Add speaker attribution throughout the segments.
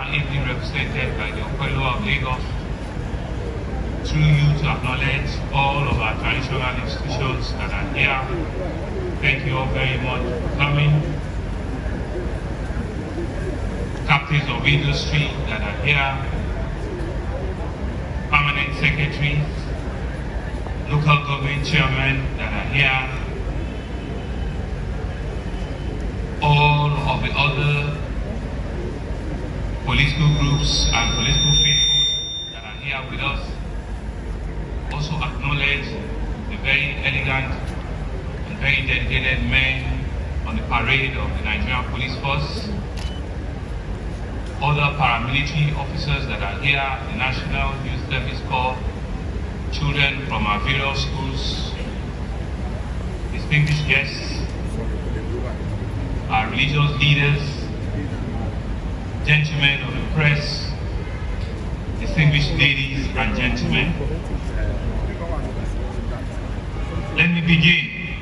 Speaker 1: ably represented by the Okwelo of Lagos, through you to acknowledge all of our traditional institutions that are here. Thank you all very much for coming. Captains of industry that are here, permanent secretaries, local government chairmen that are here, all of the other political groups and political faithfuls that are here with us. Also acknowledge the very elegant and very dedicated men on the parade of the Nigerian Police Force, other paramilitary officers that are here, the National Youth Service Corps, children from our various schools, distinguished guests, our religious leaders, gentlemen of the press, distinguished ladies and gentlemen. Let me begin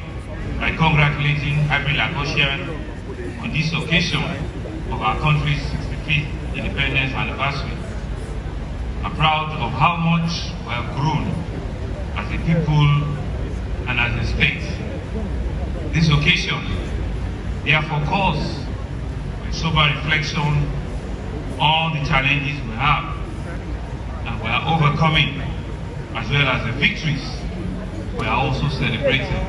Speaker 1: by congratulating every Lagosian on this occasion of our country's 65th independence anniversary. I'm proud of how much we have grown as a people and as a state. This occasion therefore calls for a sober reflection on the challenges we have and we are overcoming, as well as the victories we are also celebrating.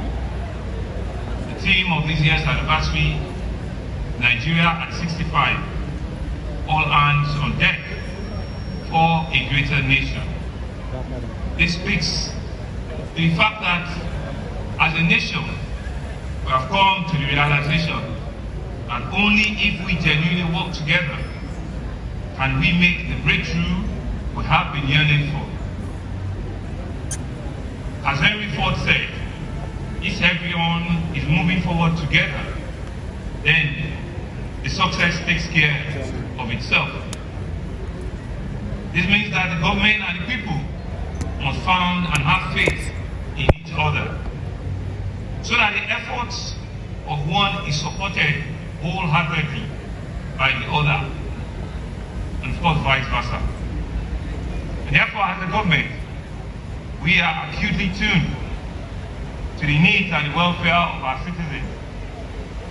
Speaker 1: The theme of this year's anniversary, Nigeria at 65, all hands on deck for a greater nation. This speaks to the fact that as a nation, we have come to the realization that only if we genuinely work together can we make the breakthrough we have been yearning for. As Henry Ford said, if everyone is moving forward together, then the success takes care of itself. This means that the government and the people must found and have faith in each other, so that the efforts of one is supported wholeheartedly by the other, and of course vice versa. And therefore, as a government, we are acutely tuned to the needs and the welfare of our citizens,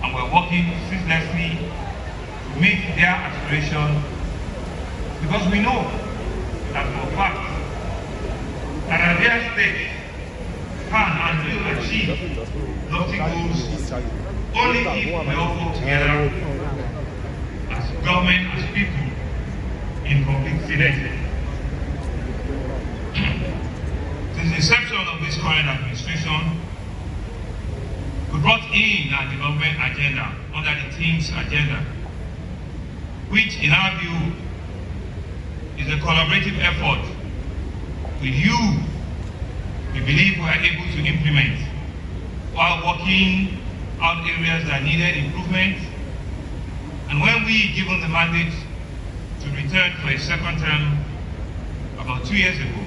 Speaker 1: and we're working ceaselessly to meet their aspirations, because we know that for a fact that at their stage can and will achieve lofty goals only if we all work together as government, as people, in complete synergy. Since the inception of this current administration, we brought in our development agenda under the team's agenda, which in our view is a collaborative effort with you. We believe we are able to implement while working out areas that needed improvement. And when we given the mandate to return for a second term about 2 years ago,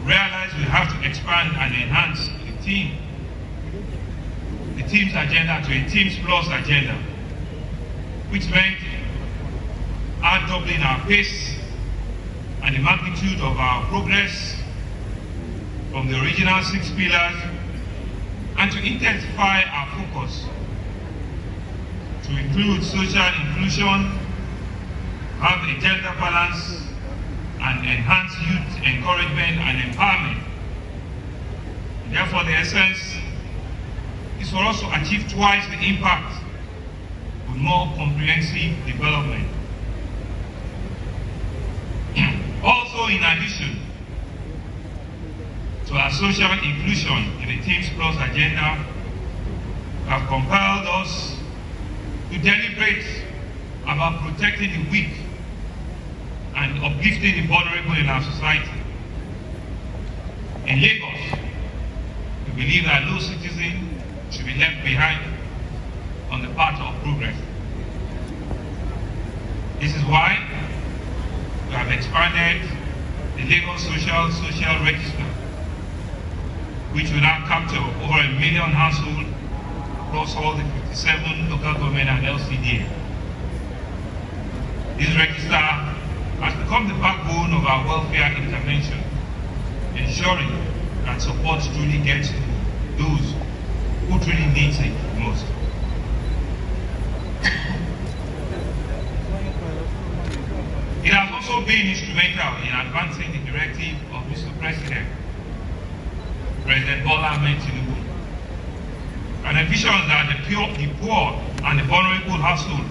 Speaker 1: realized we have to expand and enhance the team's agenda to a Teams Plus agenda, which meant our doubling our pace and the magnitude of our progress from the original 6 pillars, and to intensify our focus to include social inclusion, have a gender balance, and enhance youth encouragement and empowerment. Therefore, the essence is for us to achieve twice the impact with more comprehensive development. Also, in addition to our social inclusion in the Teams Plus agenda, have compelled us to deliberate about protecting the weak and uplifting the vulnerable in our society. In Lagos, we believe that no citizen should be left behind on the path of progress. This is why we have expanded the Lagos Social Register, which will now capture over 1 million households across all the 57 local government and LCDA. This register has become the backbone of our welfare intervention, ensuring that support truly gets to those who truly need it most. It has also been instrumental in advancing the directive of Mr. President Bola Ahmed Tinubu, and envisions that the poor and the vulnerable household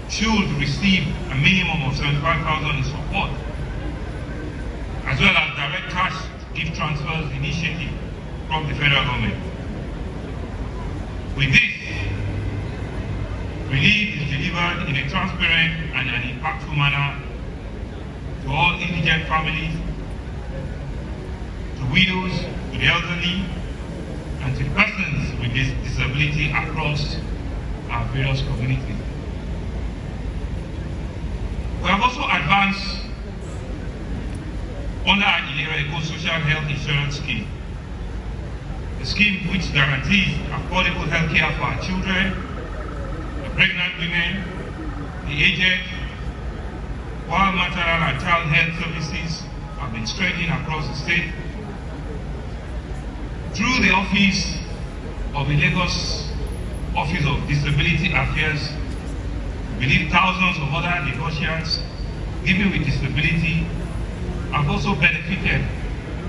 Speaker 1: should receive a minimum of 75,000 in support, as well as direct cash gift transfers initiative from the federal government. With this, relief is delivered in a transparent and an impactful manner to all indigent families, to widows, to the elderly, and to persons with disability across our various communities. We have also advanced under our Ilera Social Health Insurance Scheme, a scheme which guarantees affordable health care for our children, the pregnant women, the aged, while maternal and child health services have been strengthened across the state. Through the Office of the Lagos Office of Disability Affairs, we believe thousands of other Lagosians living with disability have also benefited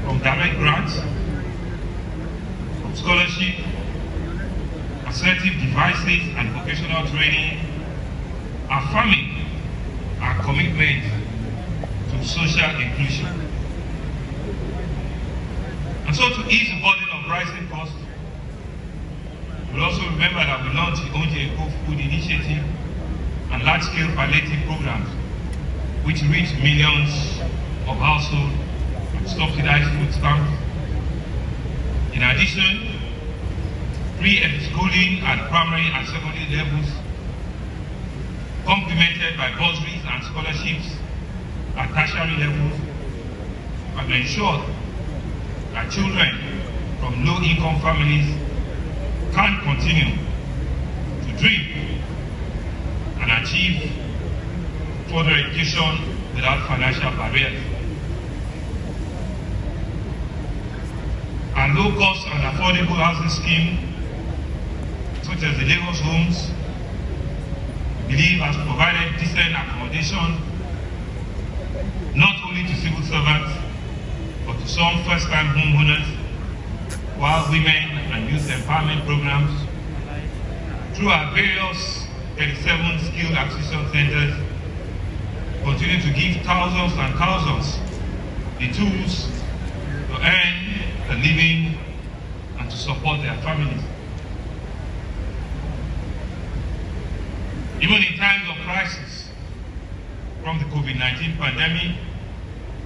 Speaker 1: from direct grants, from scholarship, assertive devices, and vocational training, affirming our commitment to social inclusion. And so, to ease the burden of rising costs, we'll also remember that we launched the Onje Eco Food Initiative and large-scale palliative programs, which reach millions of households with subsidized food stamps. In addition, pre-schooling at primary and secondary levels, complemented by bursaries and scholarships at tertiary levels, have ensured that children from low-income families can continue to dream and achieve further education without financial barriers. Our low-cost and affordable housing scheme, such as the Lagos Homes, we believe has provided decent accommodation not only to civil servants, but to some first-time homeowners, while women and youth empowerment programs, through our various 37 skilled acquisition centers, continue to give thousands and thousands the tools to earn a living and to support their families. Even in times of crisis, from the COVID-19 pandemic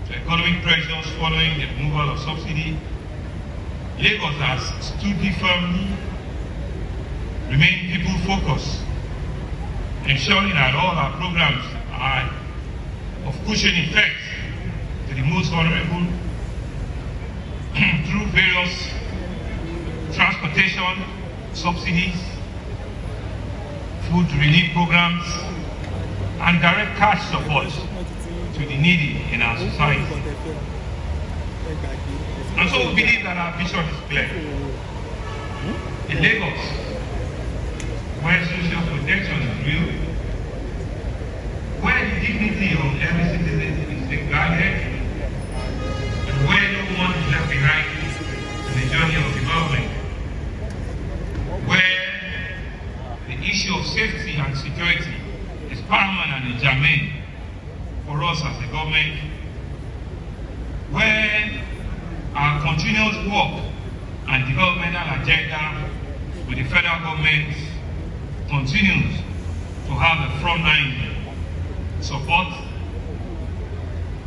Speaker 1: to economic pressures following the removal of subsidy, Lagos has stood firmly, remained people-focused, ensuring that all our programs are of cushion effect to the most vulnerable through various transportation subsidies, food relief programs, and direct cash support to the needy in our society. And so we believe that our vision is clear. In Lagos, where social protection is real, where the dignity of every citizen is safeguarded, and where no one is left behind in the journey of development, where the issue of safety and security is paramount and germane for us as a government, where our continuous work and developmental agenda with the federal government continues to have a frontline support.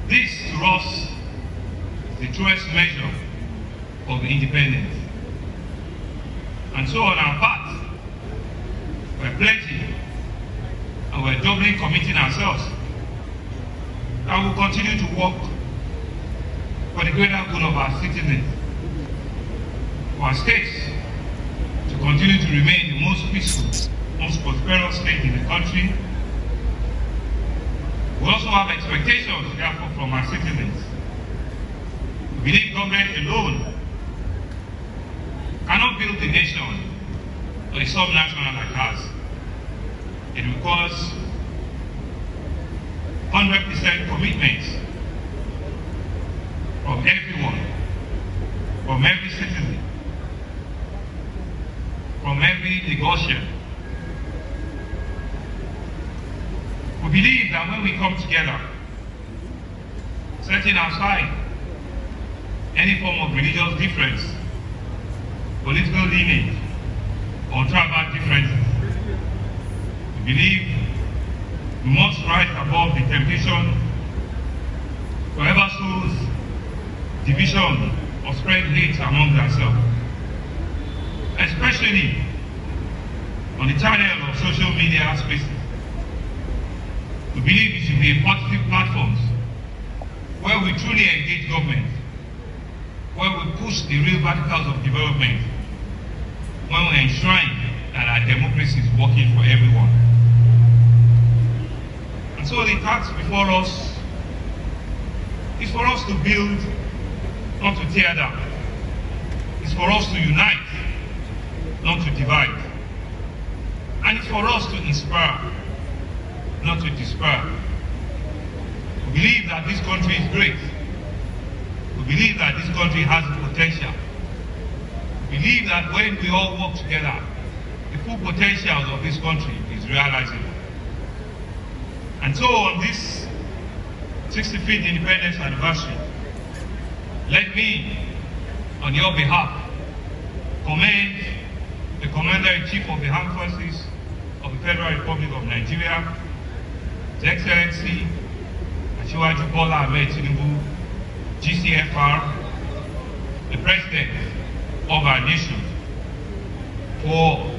Speaker 1: This, to us, is the truest measure of independence. And so on our path, we're pledging and we're doubly committing ourselves that we'll continue to work for the greater good of our citizens, for our states to continue to remain the most peaceful, most prosperous state in the country, have expectations, therefore, from our citizens. We believe government alone cannot build a nation or a sub-national like ours. It requires 100% commitment from everyone, from every citizen, from every negotiator. We believe that when we come together, setting aside any form of religious difference, political lineage, or tribal differences, we believe we must rise above the temptation to ever sow division or spread hate among ourselves, especially on the channel of social media spaces. We believe it should be positive platforms where we truly engage government, where we push the real verticals of development, when we enshrine that our democracy is working for everyone. And so the task before us is for us to build, not to tear down. It's for us to unite, not to divide. And it's for us to inspire, not to despair. We believe that this country is great. We believe that this country has the potential. We believe that when we all work together, the full potential of this country is realizable. And so on this 65th independence anniversary, let me, on your behalf, commend the Commander-in-Chief of the Armed Forces of the Federal Republic of Nigeria, His Excellency Asiwaju Bola Ahmed Tinubu, GCFR, the President of our nation, for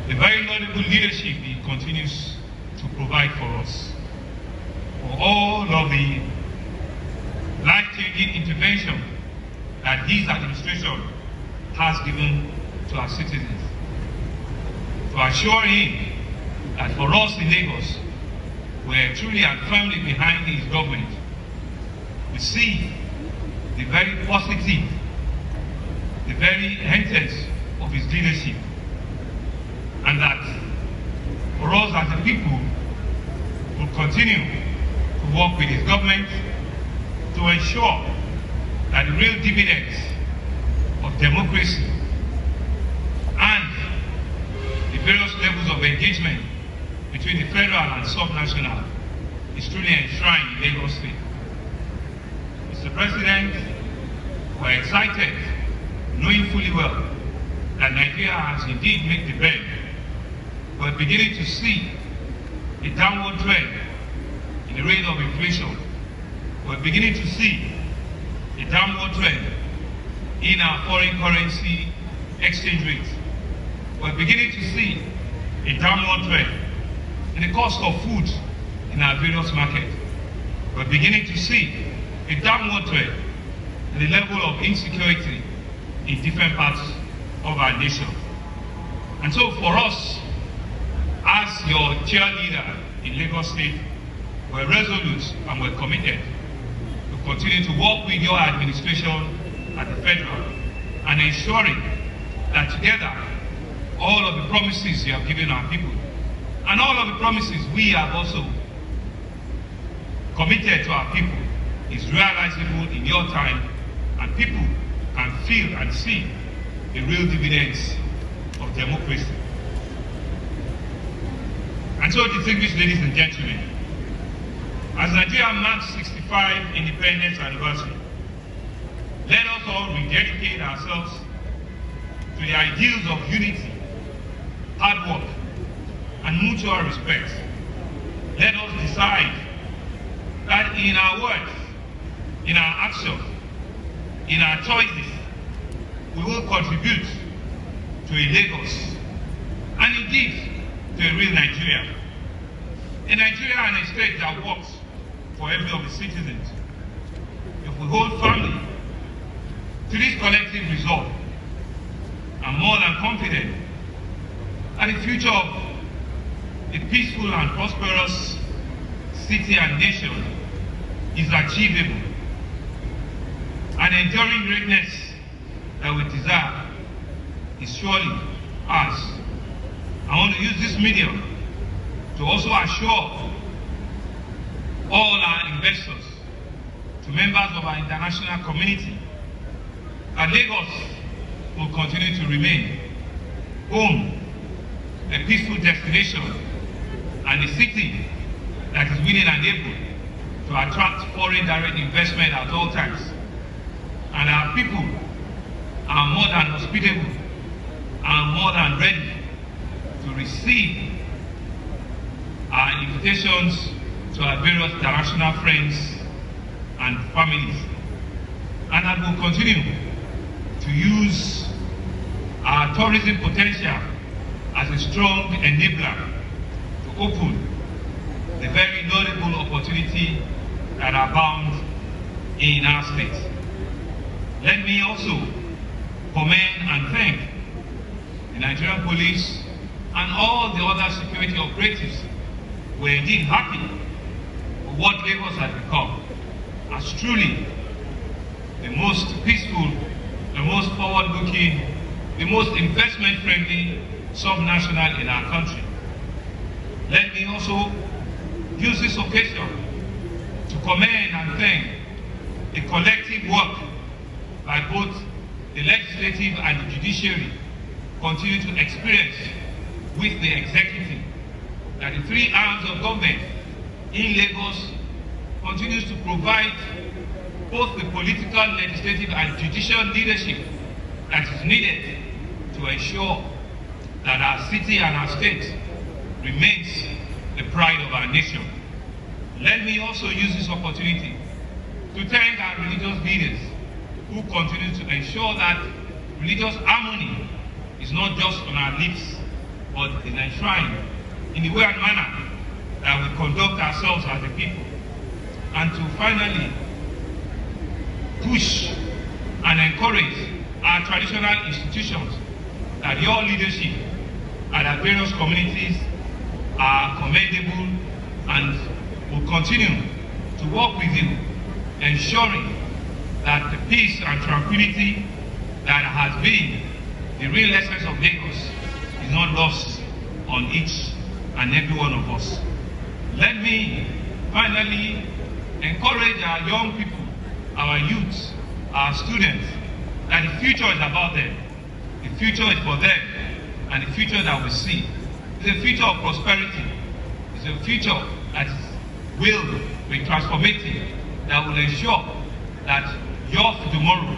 Speaker 1: the very laudable leadership he continues to provide for us, for all of the life-changing intervention that his administration has given to our citizens, to assure him that for us in Lagos, we're truly and firmly behind his government. We see the very positive, the very essence of his leadership, and that for us as a people, we'll continue to work with his government to ensure that the real dividends of democracy and the various levels of engagement between the federal and sub-national is truly enshrined in Lagos State. Mr. President, we're excited, knowing fully well that Nigeria has indeed made the bend. We're beginning to see a downward trend in the rate of inflation. We're beginning to see a downward trend in our foreign currency exchange rate. We're beginning to see a downward trend in the cost of food in our various markets. We're beginning to see a downward trend in the level of insecurity in different parts of our nation. And so for us, as your cheerleader in Lagos State, we're resolute and we're committed to continue to work with your administration at the federal and ensuring that together all of the promises you have given our people and all of the promises we have also committed to our people is realizable in your time, and people can feel and see the real dividends of democracy. And so, distinguished ladies and gentlemen, as Nigeria marks 65th independence anniversary, let us all rededicate ourselves to the ideals of unity, hard work, and mutual respect. Let us decide that in our words, in our actions, in our choices, we will contribute to a Lagos, and indeed to a real Nigeria. A Nigeria and a state that works for every of its citizens. If we hold firmly to this collective resolve, I'm more than confident that the future of a peaceful and prosperous city and nation is achievable. An enduring greatness that we desire is surely ours. I want to use this medium to also assure all our investors, to members of our international community, that Lagos will continue to remain home, a peaceful destination, and a city that is willing and able to attract foreign direct investment at all times. And our people are more than hospitable, are more than ready to receive our invitations to our various international friends and families. And that will continue to use our tourism potential as a strong enabler to open the very notable opportunity that are bound in our state. Let me also commend and thank the Nigerian police and all the other security operatives who are indeed happy with what Lagos has become as truly the most peaceful, the most forward-looking, the most investment-friendly sub-national in our country. Let me also use this occasion to commend and thank the collective work by both the legislative and the judiciary continue to experience with the executive, that the three arms of government in Lagos continues to provide both the political, legislative and judicial leadership that is needed to ensure that our city and our state remains the pride of our nation. Let me also use this opportunity to thank our religious leaders who continue to ensure that religious harmony is not just on our lips, but is enshrined in the way and manner that we conduct ourselves as a people. And to finally push and encourage our traditional institutions, that your leadership at our various communities are commendable and will continue to work with you, ensuring that the peace and tranquility that has been the real essence of Lagos is not lost on each and every one of us. Let me finally encourage our young people, our youths, our students, that the future is about them. The future is for them, and the future that we see is a future of prosperity. It's a future that will be transformative, that will ensure that your tomorrow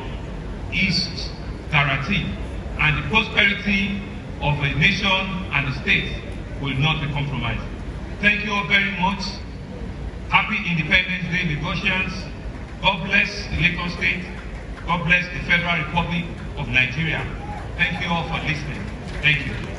Speaker 1: is guaranteed, and the prosperity of a nation and a state will not be compromised. Thank you all very much. Happy Independence Day, Lagosians. God bless the Lagos State. God bless the Federal Republic of Nigeria. Thank you all for listening. Thank you.